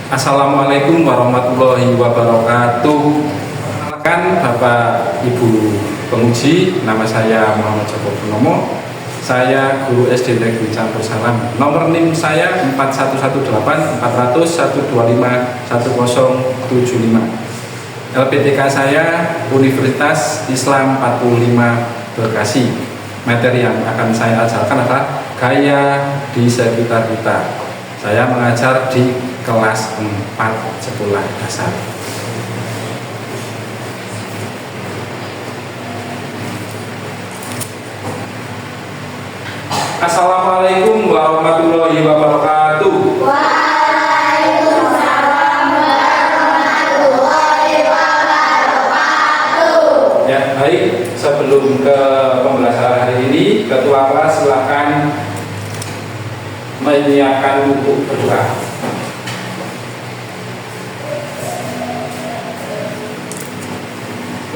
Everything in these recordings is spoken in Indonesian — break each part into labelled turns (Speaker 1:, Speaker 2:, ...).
Speaker 1: Assalamualaikum warahmatullahi wabarakatuh. Perkenalkan Bapak Ibu penguji, nama saya Muhammad Joko Purnomo. Saya guru SD Negeri Campur Salam. Nomor NIM saya 4118 400 125 1075. LPTK saya Universitas Islam 45 Bekasi. Materi yang akan saya ajarkan adalah gaya di sekitar kita. Saya mengajar di kelas 4 sekolah dasar. Assalamualaikum warahmatullahi wabarakatuh.
Speaker 2: Waalaikumsalam warahmatullahi wabarakatuh.
Speaker 1: Ya, baik. Sebelum ke pembelajaran hari ini, Ketua kelas silakan menyiapkan buku berdoa.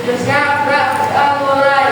Speaker 2: Sudah siap, kita mulai.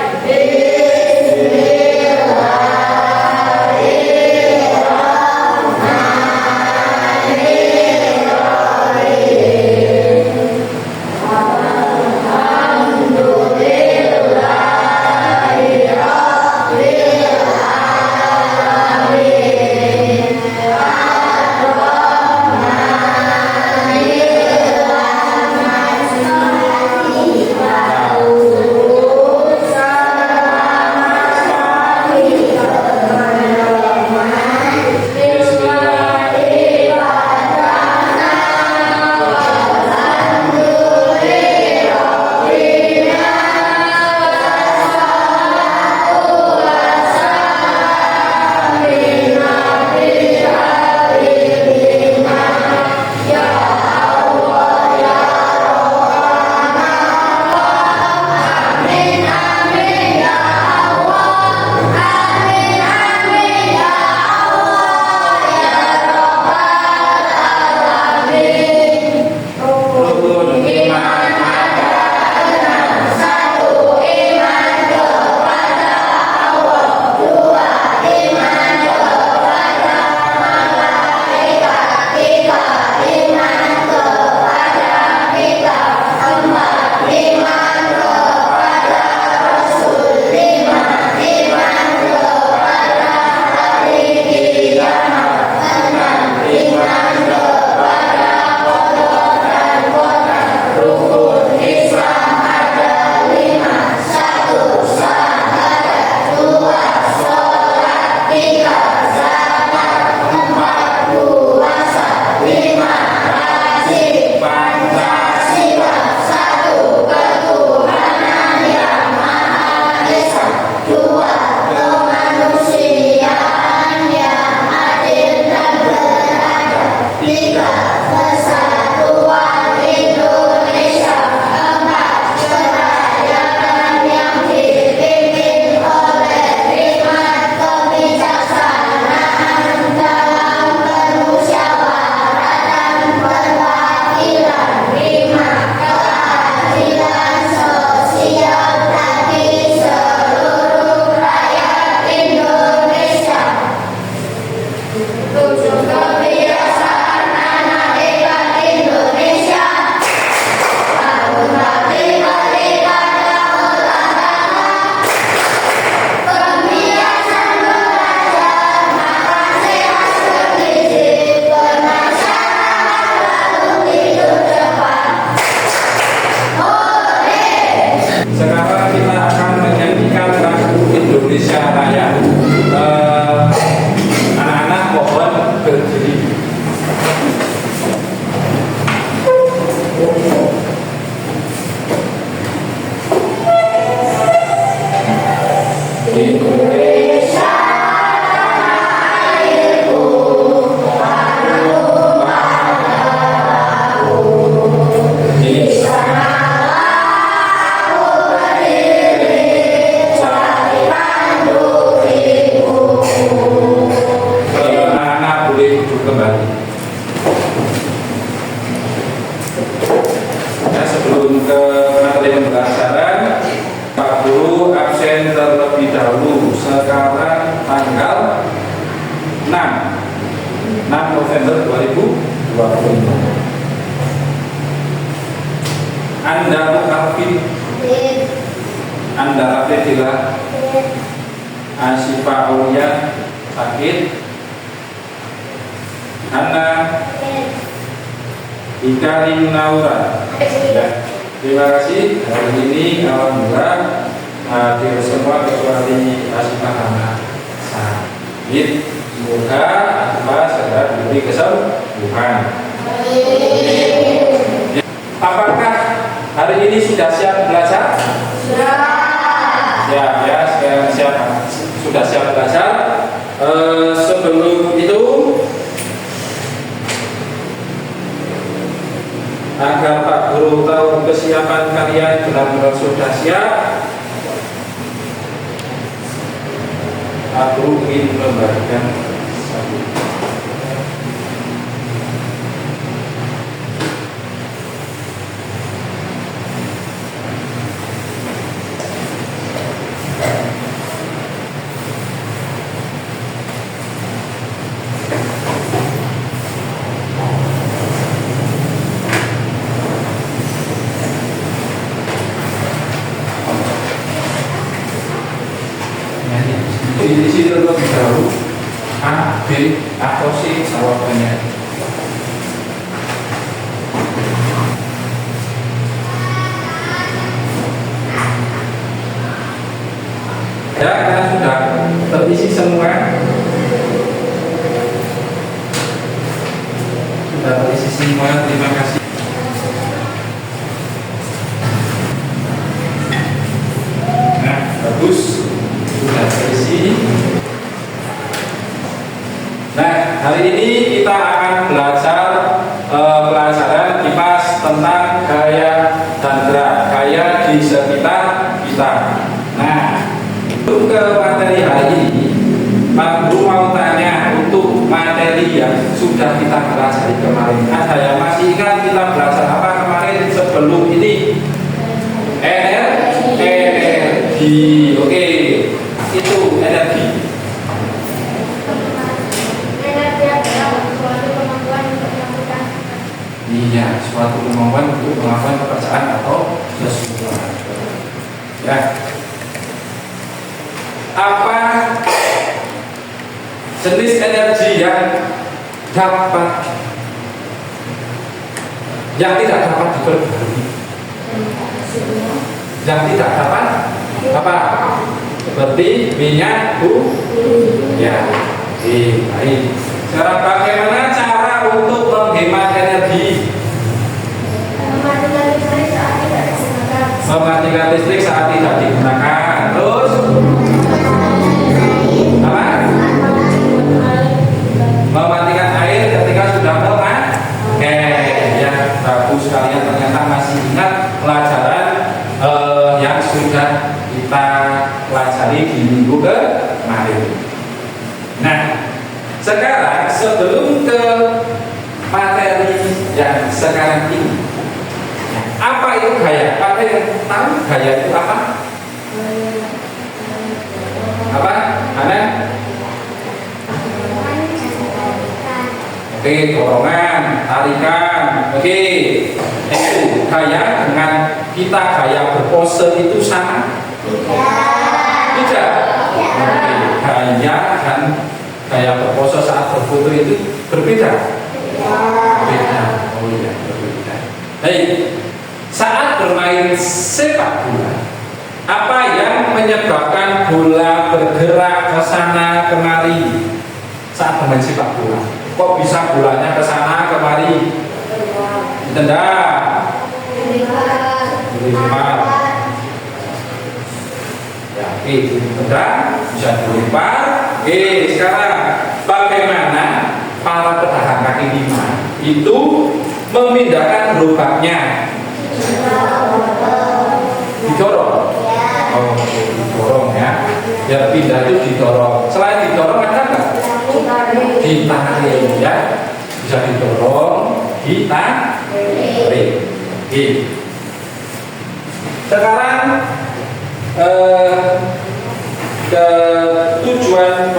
Speaker 1: Sekarang kita akan menyanyikan lagu Indonesia Raya. Anak-anak mohon berdiri. Indonesia airku, harum padaku. Di sana anak-anak boleh duduk kembali. Ya, sebelum ke materi pembelajaran, Pak Guru absen terlebih dahulu. Sekarang tanggal 6 November 2020. Anda Arvin. Anda Afidillah. Asyifa Aulia sakit. Hana Ikarin Naura. Ya. Terima kasih. Hari ini alhamdulillah hadir semua kecuali Asyifa Hana sakit. Semoga Asyifa segera diberi kesembuhan. Apakah hari ini sudah siap belajar?
Speaker 2: Sudah.
Speaker 1: Siap ya, siap. Sudah siap belajar. Sebelum itu, agar Pak Guru tahu kesiapan kalian benar-benar sudah siap, Pak Guru ingin membagikan satu. Di sini terlebih dahulu A, B, atau C jawabannya. Ya, karena sudah terisi semua. Sudah terisi semua, terima kasih. Nah, bagus. Sudah terisi. Nah, hari ini kita akan belajar pelajaran IPAS tentang gaya dan gerak, gaya di sekitar kita. Nah, untuk ke materi hari ini, Pak Guru mau tanya untuk materi yang sudah kita pelajari kemarin. Ada yang masih ingat kita belajar apa kemarin sebelum ini? Energi. Oke. Itu energi.
Speaker 2: Energi adalah suatu kemampuan untuk melakukan.
Speaker 1: Iya, suatu kemampuan untuk melakukan pekerjaan atau sesuatu. Ya. Apa jenis energi yang tidak dapat diperbarui? Yang tidak dapat apa? Seperti minyak, ya. Baik. Sekarang bagaimana cara untuk menghemat energi? Mematikan listrik saat tidak digunakan. Terus apa? Mematikan air ketika sudah memakai. Ya, bagus kalian ternyata masih ingat pelajaran yang sudah kita pelajari di minggu kemarin. Nah, sekarang sebelum ke materi yang sekarang ini, apa itu gaya? Apa yang tahu gaya itu apa? Apa? Ana? Oke, dorongan, tarikan. Oke, itu gaya dengan kita gaya berpose itu sama? Tidak. Oke, gaya dan gaya berpose saat berfoto itu berbeda. Berbeda. Oh iya, berbeda. Baik. Saat bermain sepak bola, apa yang menyebabkan bola bergerak ke sana kemari saat bermain sepak bola? Kok bisa bolanya ke sana kemari? Ditendang, dilempar. Ya, oke, ditendang, bisa dilempar. Oke, sekarang bagaimana para pedagang kaki lima itu memindahkan gerobaknya? Didorong. Oh, didorong ya. Biar pindah itu didorong. Selain didorong ada nggak? Ditarik ya. Bisa didorong, ditarik. Oke. Sekarang ke tujuan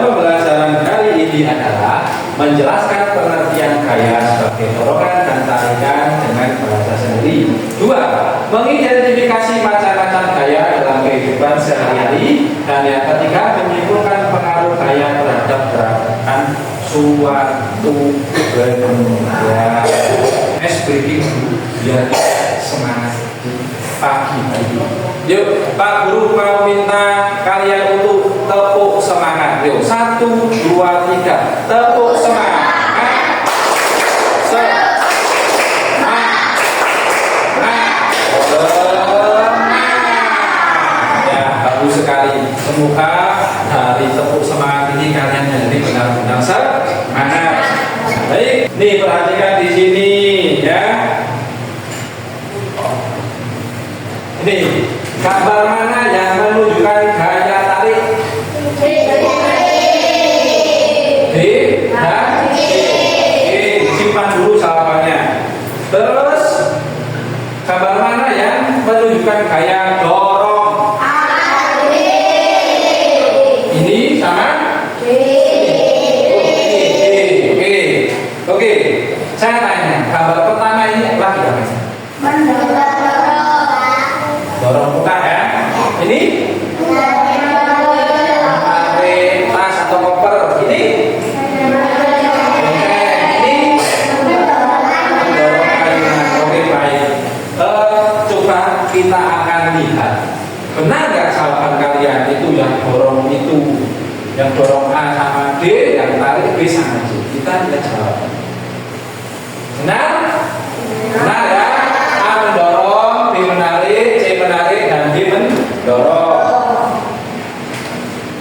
Speaker 1: pembelajaran kali ini adalah menjelaskan pengertian gaya sebagai dorongan dan tarikan dengan sendiri. 2. Mengidentifikasi macam-macam gaya dalam kehidupan sehari-hari. Dan yang ketiga, menyimpulkan pengaruh gaya terhadap gerakan suatu benda. Breaking dulu biar semangat pagi hari. Yuk, Pak Guru mau minta kalian untuk tepuk semangat. Yuk, 1, 2, 3, tepuk semangat. Ya, bagus sekali. Semoga dari tepuk semangat ini kalian jadi benar-benar semangat. Baik, nih perhatikan di sini ya. Ini gambar mana yang menunjukkan gaya tarik? Simpan dulu jawabannya. Terus gambar mana yang menunjukkan gaya dorong? Ini sama? Oke, saya tanya, gambar pertama ini apa namanya? Dorong bukan ya? Ini? Tarik tas atau koper. Ini? Ini? Dorong ayunan. Oke, baik. Coba kita akan lihat. Benar nggak jawaban kalian itu yang dorong itu? Yang dorong A sama D, yang tarik B sama C. Kita lihat jawaban. Benar? Benar ya? A mendorong, B menarik, C menarik, dan D mendorong.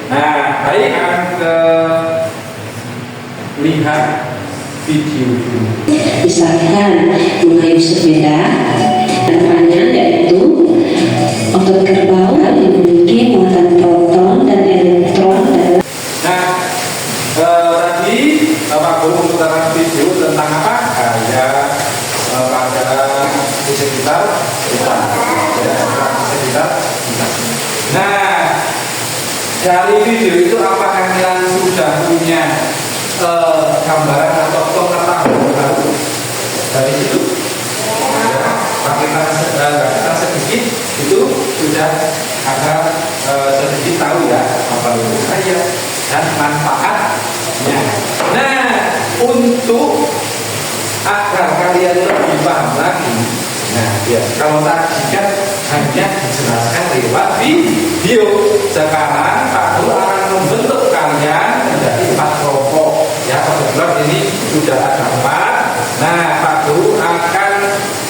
Speaker 1: Nah, baik, kita lihat video dulu.
Speaker 3: Misalkan mengayuh sepeda, namanya yaitu otot kerbau yang memiliki muatan proton dan elektron dalam.
Speaker 1: Nah, tadi Bapak Guru memutarkan video tentang apa? Gaya pada di sekitar kita. Nah, dari video itu apakah kalian sudah punya gambaran atau pengetahuan dari itu? Kita sedikit itu sudah agak sedikit tahu ya apa itu saja dan manfaatnya. Nah, untuk agar kalian lebih paham lagi, nah ya kalau tadi kan hanya dijelaskan lewat video, sekarang Pak Guru akan membentuk kalian menjadi 4 kelompok. Ya, kebetulan ini sudah ada 4. Nah, Pak Guru akan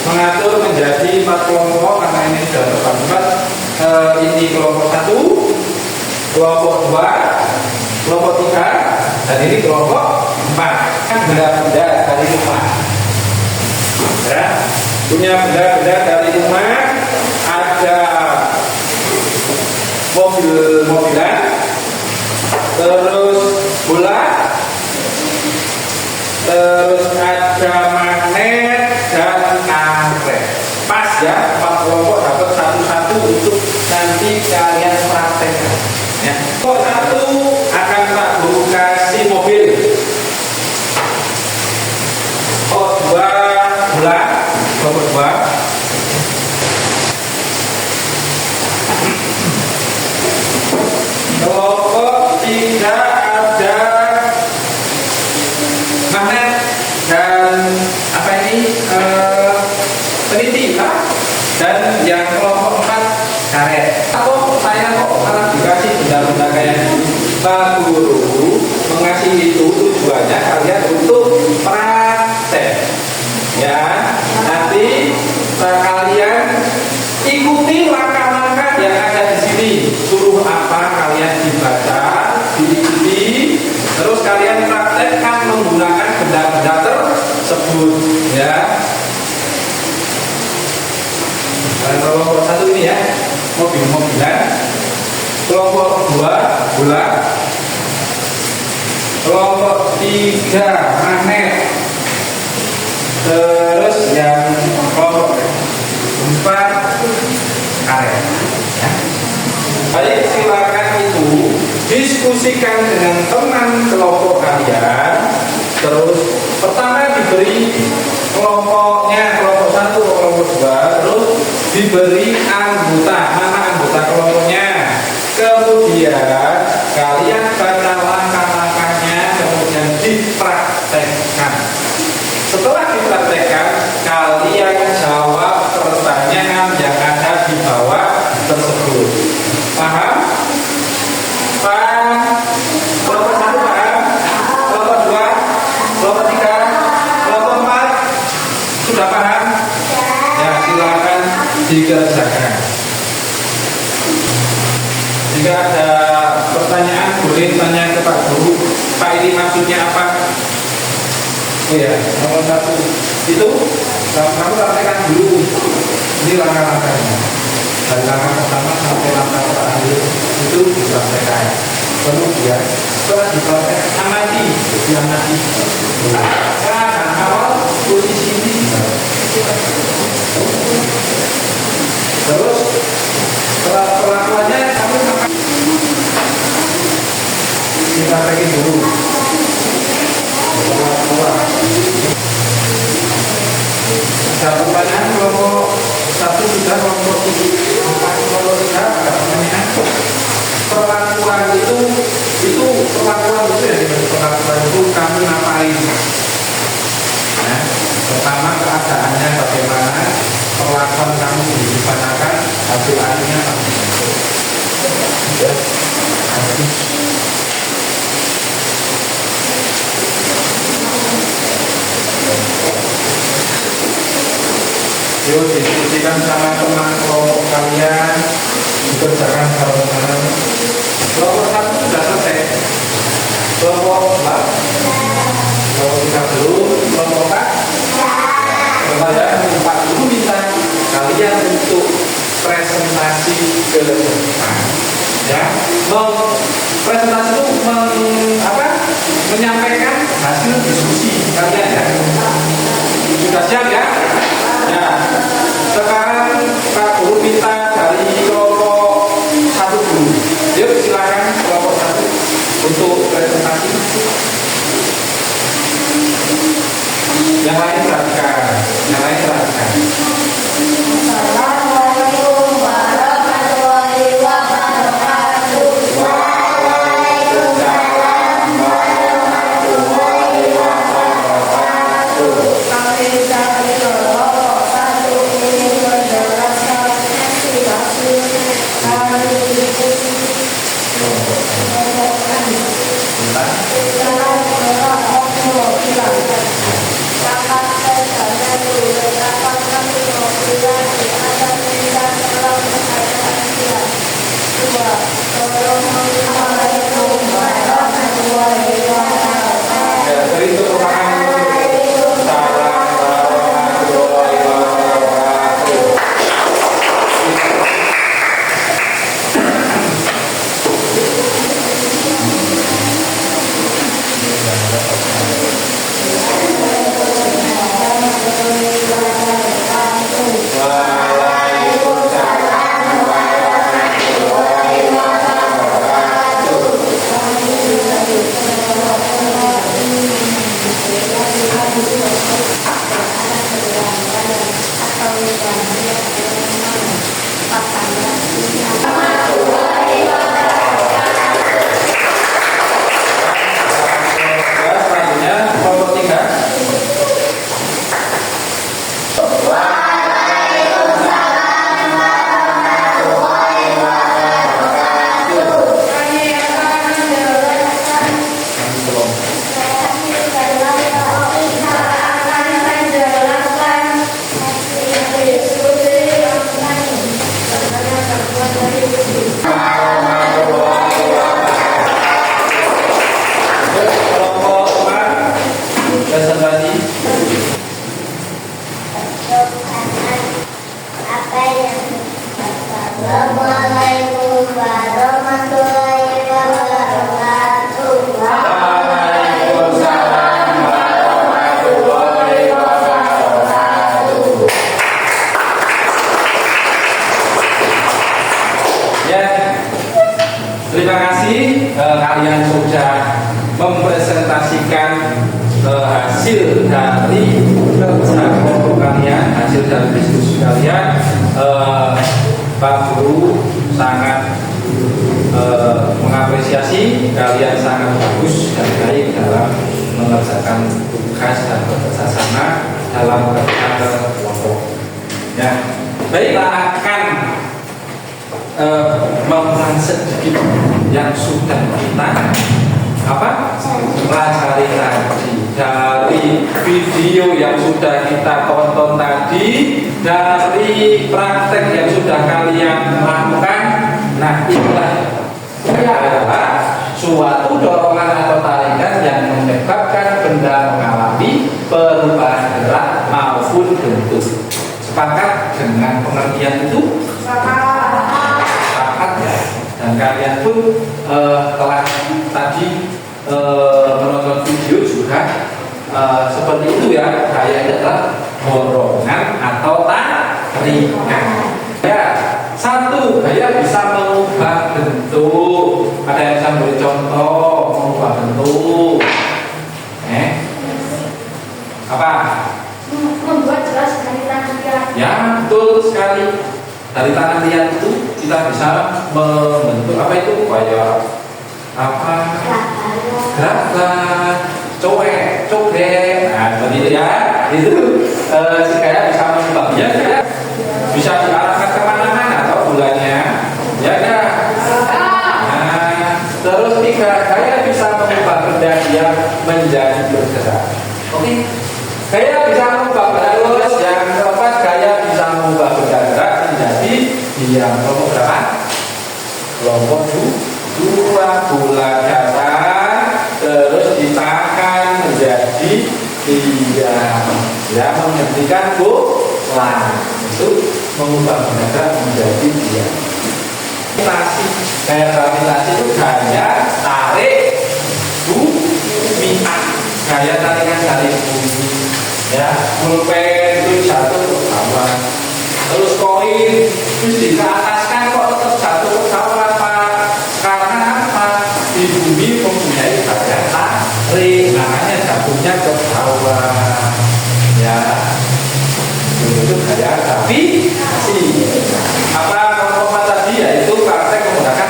Speaker 1: mengatur menjadi 4 kelompok karena ini sudah terbagi. Ini kelompok 1, kelompok 2, kelompok 3, dan ini kelompok 4. Kan benda-benda dari rumah. Ya, punya benda-benda dari rumah. Ada mobil-mobilan, terus bola, terus ada magnet dan karet. Pas ya, 4 kelompok dapat satu-satu untuk nanti kalian praktekkan. Ya. Kelompok 1 akan Pak Guru kasih mobil. Kelompok 2 bola, kelompok 2. Kelompok 3 ada magnet dan apa ini peniti kan? Dan yang kelompok 4 karet. Atau saya kok malah dikasih benda-benda kayak ini? Pak Guru mengasih itu tujuannya kalian untuk praktek. Ya, nanti kalian ikuti langkah-langkah yang ada di sini. Suruh apa kalian dibaca, diikuti, terus kalian praktekkan menggunakan benda-benda tersebut. Ya. Kelompok 1 ini ya, mobil-mobilan. Kelompok 2 bola. Kelompok 3 magnet. Terus yang kelompok 4 karet. Ya. Baik, silakan itu diskusikan dengan teman kelompok kalian. Terus pertama diberi kelompoknya, kelompok 1 atau kelompok 2. diberi anggota, mana anggota kelompoknya. Kemudian kalian baca langkah-langkahnya, kemudian dipraktekkan. Setelah dipraktekkan, kalian jawab pertanyaan yang ada di bawah tersebut. Paham? Paham? Kelompok 1 paham? Kelompok 2, kelompok 3, kelompok 4 sudah paham? Ya, silakan dikerjakan. Jika ada pertanyaan boleh tanya ke Pak Guru. Pak, ini maksudnya apa? Oh ya, nomor 1 itu kamu praktekkan dulu. Ini langkah-langkahnya. Dari langkah pertama sampai langkah terakhir itu dipraktekkan. Kemudian setelah dipraktekkan amati, diamati. Kan awal posisi ini. Terus setelah perlakuannya kamu akan dipraktekin dulu. Ada pertanyaan kelompok 1 sudah, kelompok 4 ada pertanyaan. Perlakuan itu perlakuan itu ya, perlakuan itu kamu ngapain? Nah, pertama keadaannya bagaimana, perlakuan kamu dipanakan, hasil akhirnya apa? Ya, yuk diskusikan sama teman kelompok kalian, dikerjakan bareng-bareng. Kelompok 1 sudah selesai. Kelompok 4, kelompok 3 belum, kelompok 4. Kemudian Pak Guru minta kalian untuk presentasi ke depan. Ya, presentasi itu menyampaikan hasil diskusi kalian ya. Sudah siap ya? Nah, sekarang Pak Guru minta dari kelompok 1 dulu. Yuk silakan kelompok 1 untuk presentasi. Yang lain perhatikan.
Speaker 2: Assalamualaikum warahmatullahi wabarakatuh.
Speaker 1: Waalaikumsalam warahmatullahi wabarakatuh.
Speaker 2: Kami dari kelompok 1 ingin menjelaskan hasil kami diskusi.
Speaker 1: Terima kasih kalian sudah mempresentasikan hasil dari kerja kelompok kalian, hasil dari diskusi kalian. Pak Guru sangat mengapresiasi kalian sangat bagus dan baik dalam mengerjakan tugas dan bekerjasama dalam kerja kelompok. Ya, baiklah akan mengulang sedikit yang sudah kita pelajari tadi dari video yang sudah kita tonton tadi, dari praktek yang sudah kalian lakukan. Nah, inilah adalah suatu dorongan atau tarikan yang menyebabkan benda mengalami perubahan gerak maupun bentuk. Sepakat dengan pengertian itu? Sepakat ya. Dan kalian pun telah tadi menonton video juga seperti itu ya. Kayak adalah dorongan atau tarikan. Ya, satu, gaya bisa mengubah bentuk. Ada yang bisa beri contoh mengubah bentuk? Apa?
Speaker 2: Membuat jelas dari tangan liat.
Speaker 1: Ya, betul sekali. Dari tangan liat itu kita bisa membentuk apa itu? Kayak apa? Gerakan, coek, cobek. Nah, seperti itu ya. Itu si gaya bisa mengubahnya. Ya, bisa diarahkan kemana-mana atau bulannya. Ya kan? Nah, terus tiga, gaya bisa mengubah benda yang menjadi bergerak. Oke. Gaya bisa mengubah benda. Yang keempat, gaya bisa mengubah benda gerak menjadi diam. Kelompok berapa? Kelompok dua, bola datar terus ditahan menjadi diam. Ya, menghentikan bola itu mengubah benda gerak menjadi diam. Gravitasi, gaya gravitasi itu gaya tarik bumi, gaya tarikan dari bumi. Ya, pulpen itu jatuh ke bawah, terus koin terus dikeataskan kok tetap jatuh ke bawah apa? Karena apa? Di bumi mempunyai gaya tarik, makanya jatuhnya ke bawah. Ya, itu gaya gravitasi. Apa kelompok tadi? Yaitu praktek menggunakan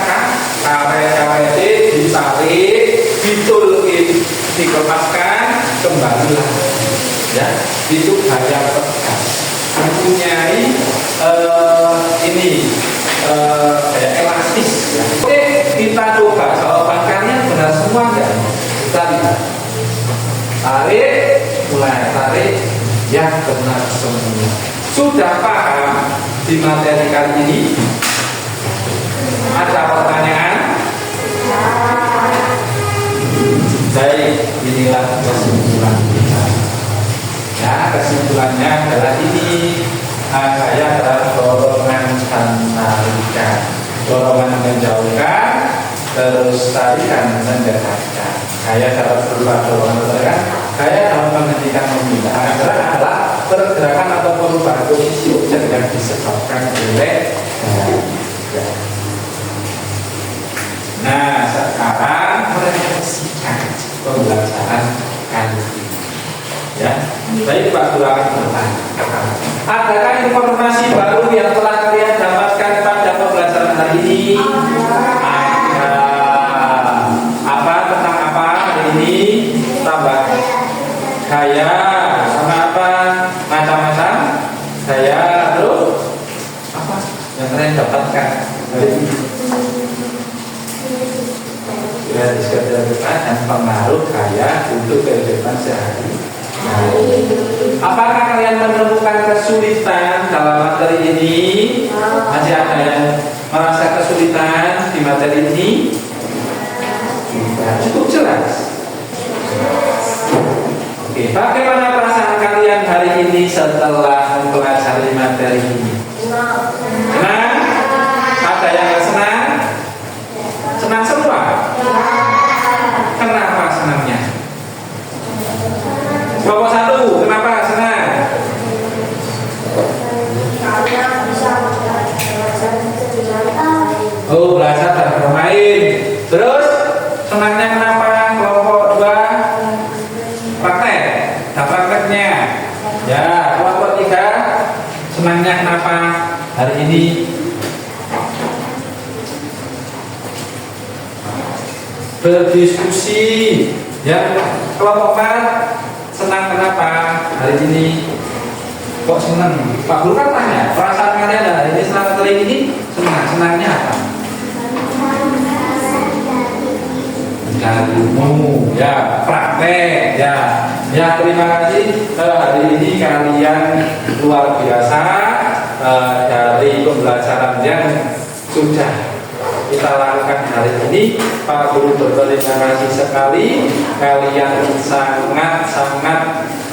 Speaker 1: karet ditarik, ditulkin, dikemaskan, kembali lagi. Ya, itu gaya tegas. Mempunyai gaya elastis. Ya. Oke, kita coba jawaban kalian benar semua nggak? Kita lihat. Tarik, mulai tarik, ya benar semua. Sudah paham di materi kali ini? Ada pertanyaan? Baik, inilah kesimpulan kita. Ya, kesimpulannya adalah ini. Saya adalah dorongan dan tarikan. Dorongan menjauhkan, terus tarikan mendekatkan. Saya dapat berupa dorongan tarikan. Saya dapat menghentikan memindah. Adalah pergerakan atau perubahan posisi objek yang disebabkan oleh gaya. Nah, sekarang merefleksikan pembelajaran kali ini. Ya, baik Pak Guru akan bertanya. Adakah informasi baru yang telah kalian dapatkan pada pembelajaran hari ini? Ada. Apa tentang apa hari ini? Tambah gaya sama apa? Macam-macam gaya, terus apa yang kalian dapatkan hari ini? Ya, kehidupan dan pengaruh gaya untuk kehidupan sehari-hari. Apakah kalian menemukan kesulitan dalam materi ini? Masih ada yang merasa kesulitan di materi ini? Cukup jelas. Oke, bagaimana perasaan kalian hari ini setelah mempelajari materi ini? Senang? Ada yang gak senang? Senang semua? Kenapa senangnya? Kelompok satu, kenapa senang?
Speaker 2: Karena bisa belajar
Speaker 1: Oh, belajar dan bermain. Terus senangnya kenapa? Kelompok dua, praktek. Nah, prakteknya. Ya, kelompok tiga, senangnya kenapa hari ini? berdiskusi. Ya, kelompok 4 senang kenapa hari ini? Kok senang? Pak Guru kan tanya, perasaan kalian hari ini senang kali ini? Senangnya apa? Ilmu, ya, praktek, ya. Ya, terima kasih. Hari ini kalian luar biasa dari pembelajaran yang sudah kita lakukan hari ini. Pak Guru berterima kasih sekali. Kalian sangat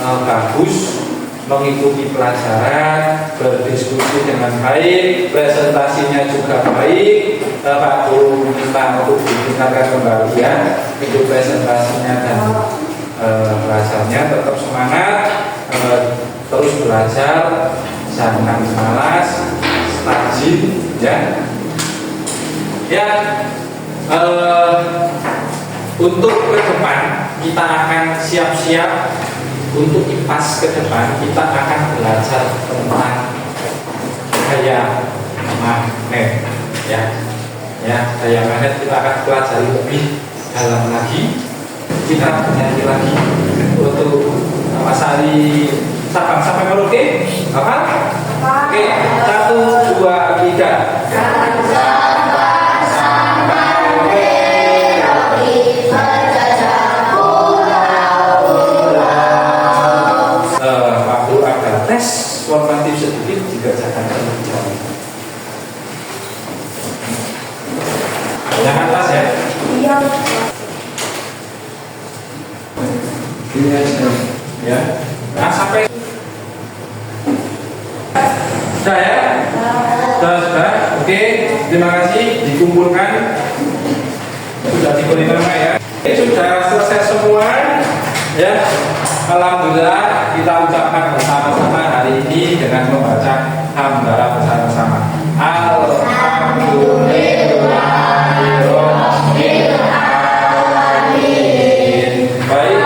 Speaker 1: bagus mengikuti pelajaran, berdiskusi dengan baik, presentasinya juga baik. Pak Guru minta untuk digunakan kembali ya untuk presentasinya dan belajarnya. Tetap semangat, terus belajar, jangan malas, rajin ya. Ya, untuk ke depan kita akan siap-siap untuk IPAS ke depan. Kita akan belajar tentang gaya magnet ya. Ya, gaya magnet kita akan pelajari lebih dalam lagi. Kita belajar lagi untuk Mas Ali Sabang sampai Merauke. Apa? Oke, 1, 2, 3. Tes formatif sedikit dikerjakan terlebih dahulu. Yang atas ya.
Speaker 2: Iya.
Speaker 1: Ini aja ya. Nah sampai sudah ya. Sudah. Oke. Terima kasih dikumpulkan. Sudah diberi nama ya. Sudah selesai semua ya. Alhamdulillah kita ucapkan bersama-sama hari ini dengan membaca hamdalah bersama-sama. Alhamdulillahirobbilalamin. Baik,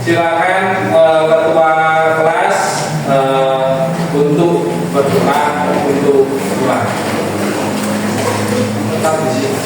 Speaker 1: silakan ketua kelas untuk berdoa untuk pulang. Tetap di sini.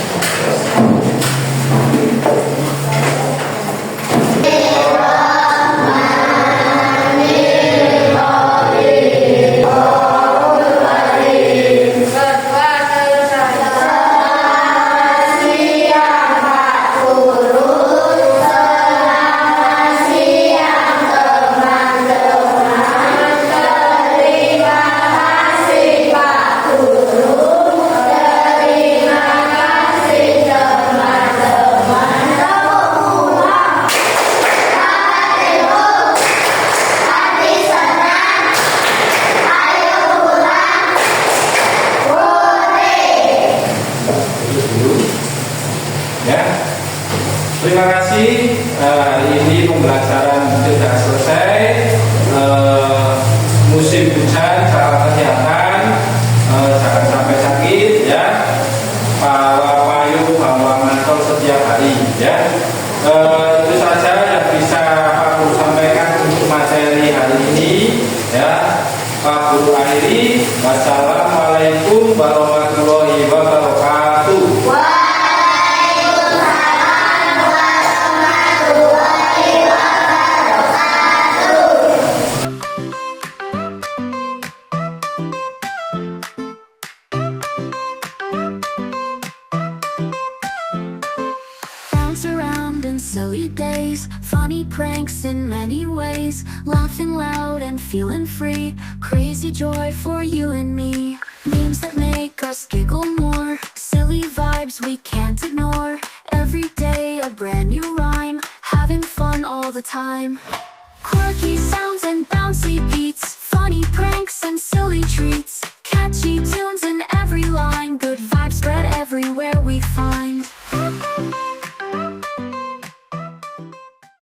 Speaker 1: Terima kasih. Hari ini pembelajaran sudah selesai. Musim hujan, jaga kesehatan, jangan sampai sakit ya. Bawa payung, bawa mantel setiap hari ya. Itu saja yang bisa Pak Guru sampaikan untuk materi hari ini ya. Pak Guru akhiri. Wassalamualaikum warahmatullahi wabarakatuh.
Speaker 4: Around in silly days, funny pranks in many ways, laughing loud and feeling free, crazy joy for you and me. Memes that make us giggle more, silly vibes we can't ignore. Every day a brand new rhyme, having fun all the time. Quirky sounds and bouncy